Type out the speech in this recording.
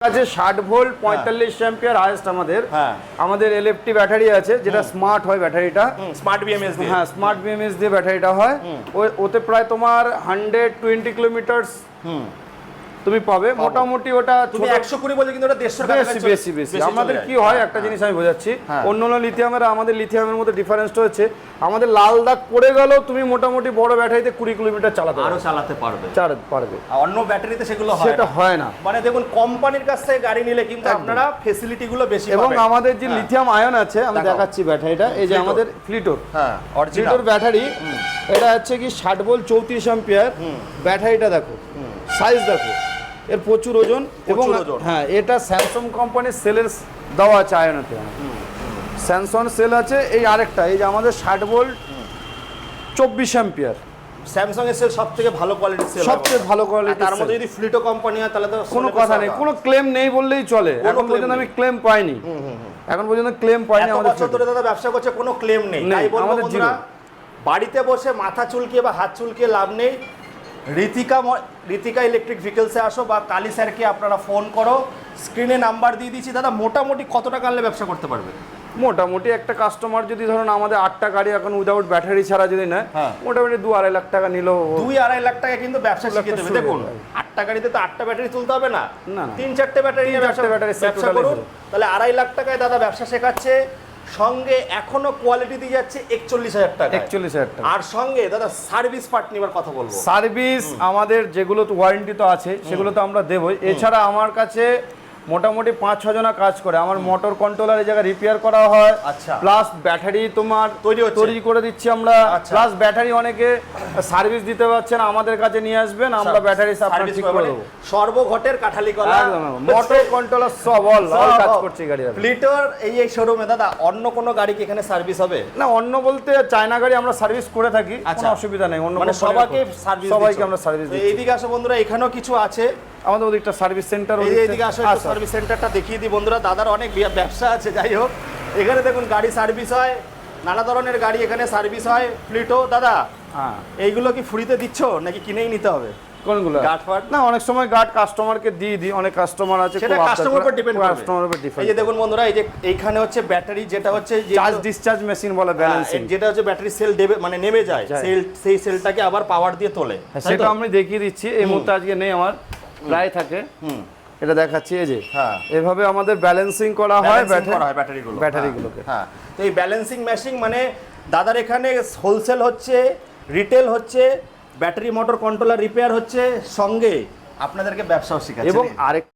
আছে 60 volt 45 ampere highest আমাদের LFT battery আছে, যেটা স্মার্ট হয় ব্যাটারিটা, স্মার্ট বিএমএস দিয়ে। হ্যাঁ, স্মার্ট বিএমএস দিয়ে ব্যাটারিটা হয়। ওতে প্রায় তোমার 120 কিলোমিটার্স তুমি পাবে মোটামুটি। ওটা তুমি 120 বলে কিন্তু ওটা 150 বেশি। আমাদের কি হয় একটা জিনিস আমি বোঝাচ্ছি, অন্যান্য লিথিয়ামের আমাদের লিথিয়ামের মধ্যে ডিফারেন্সটা হচ্ছে আমাদের লাল দাগ পড়ে গেল তুমি মোটামুটি বড় ব্যাটারিতে 20 কিলোমিটার চালাতে পারবে। অন্য ব্যাটারিতে সেগুলো হয় সেটা হয় না। মানে দেখুন কোম্পানির কাছ থেকে গাড়ি নিলে কিন্তু আপনারা ফ্যাসিলিটি গুলো বেশি পাবেন। এবং আমাদের যে লিথিয়াম আয়ন আছে আমি দেখাচ্ছি ব্যাটারিটা, এই যে আমাদের ফ্লিটোর, হ্যাঁ অরিজিনাল ফ্লিটোর ব্যাটারি, এটা হচ্ছে কি 60 ভোল্ট 34 অ্যাম্পিয়ার ব্যাটারিটা দেখো, সাইজ দেখো, এর প্রচুর ওজন। এবং হ্যাঁ, এটা স্যামসাং কোম্পানির সেলের দেওয়া আছে আয়নতে, স্যামসাং সেল আছে। এই আরেকটা, এই যে আমাদের 60 ভোল্ট 24 অ্যাম্পিয়ার স্যামসাং এর সেল সবথেকে ভালো কোয়ালিটির সেল, সবচেয়ে ভালো কোয়ালিটি। তার মধ্যে যদি ফ্লিটো কোম্পানি হয় তাহলে তো কোনো কথা নেই, কোনো ক্লেম নেই বললেই চলে। এখন পর্যন্ত আমি ক্লেম পাইনি, এখন পর্যন্ত ক্লেম পাইনি। আমাদের বছর ধরে দাদা ব্যবসা করছে, কোনো ক্লেম নেই। তাই বলবো বন্ধুরা, বাড়িতে বসে মাথা চুলকিয়ে বা হাত চুলকিয়ে লাভ নেই। ঋতিকা ইলেকট্রিক ভেহিকলসে আসো বা কালী স্যারকে আপনারা ফোন করো, স্ক্রিনে নাম্বার দিয়ে দিচ্ছি। দাদা মোটামুটি কত টাকা আনলে ব্যবসা করতে পারবে? মোটামুটি একটা কাস্টমার যদি ধরুন আমাদের 8টা গাড়ি এখন উইদাউট ব্যাটারি ছাড়া যদি নেয়, মোটামুটি 2-2.5 লাখ টাকা নিলেও 2-2.5 লাখ টাকা কিন্তু ব্যবসা শিখে দেবে। দেখুন 8টা গাড়িতে তো 8টা ব্যাটারি তুলতে হবে না, 3-4টে ব্যাটারি নিয়ে ব্যবসা করুন, তাহলে 2.5 লাখ টাকায় দাদা ব্যবসা শেখাচ্ছে। সঙ্গে এখনো কোয়ালিটি দিয়ে যাচ্ছে 41,000 টাকা, 41,000 টাকা। আর সঙ্গে দাদা সার্ভিস পার্ট নেবার কথা বলবো। সার্ভিস আমাদের যেগুলো তো ওয়ারেন্টি তো আছে, সেগুলো তো আমরা দেবই। এছাড়া আমার কাছে মোটামুটি 5-6 জনা কাজ করে। আমার মোটর কন্ট্রোলার এই জায়গায় রিপেয়ার করা হয়, প্লাস ব্যাটারি তোমার তৈরি করে দিচ্ছি আমরা, প্লাস ব্যাটারি অনেকে সার্ভিস দিতে পারছেন না, আমাদের কাছে নিয়ে আসবেন, আমরা ব্যাটারি সার্ভিস ঠিক করে দেব। সর্বঘটের কাঠালি কলা, মোটর কন্ট্রোলার সব অল কাজ করছে গাড়ি। ফ্লিটোর এই শোরুমে দাদা অন্য কোনো গাড়ি কি এখানে সার্ভিস হবে? না, অন্য বলতে চায়না গাড়ি আমরা সার্ভিস করে থাকি, কোনো অসুবিধা নেই। অন্য মানে সবাইকে আমরা সার্ভিস দিই। এইদিকে আসো বন্ধুরা, এখানেও কিছু আছে আমাদের ওদিকটা সার্ভিস সেন্টার, এইদিকে আসো, সার্ভিস সেন্টারটা দেখিয়ে দিই বন্ধুরা। দাদার অনেক ব্যবসা আছে, যাই হোক এখানে দেখুন গাড়ি সার্ভিস হয়, নানা ধরনের গাড়ি এখানে সার্ভিস হয়। ফ্লিটো দাদা এইগুলো কি ফ্রিতে দিচ্ছ নাকি কিনেই নিতে হবে? কোনগুলো? গার্ড ফার্ড না, অনেক সময় গার্ড কাস্টমারকে দিয়ে দিই, অনেক কাস্টমার আছে, সেটা কাস্টমার উপর ডিপেন্ড করে। এই যে দেখুন বন্ধুরা, এই যে এইখানে হচ্ছে ব্যাটারি, যেটা হচ্ছে চার্জ ডিসচার্জ মেশিন বলে ব্যালেন্সিং, যেটা হচ্ছে ব্যাটারি সেল দেবে মানে নেমে যায়, সেই সেলটাকে আবার পাওয়ার দিয়ে তোলে, সেটা আমি দেখিয়ে দিচ্ছি। এই মুহূর্তে আজকে নেই, আমার প্রায় থাকে, এটা দেখাচ্ছি। এই যে এভাবে আমাদের ব্যালেন্সিং করা হয় ব্যাটারিগুলোকে। হ্যাঁ, তো এই ব্যালেন্সিং মেশিন মানে দাদার এখানে হোলসেল হচ্ছে, রিটেল হচ্ছে, ব্যাটারি মোটর কন্ট্রোলার রিপেয়ার হচ্ছে, সঙ্গে আপনাদেরকে ব্যবসাও শেখাচ্ছে। এবং আরেক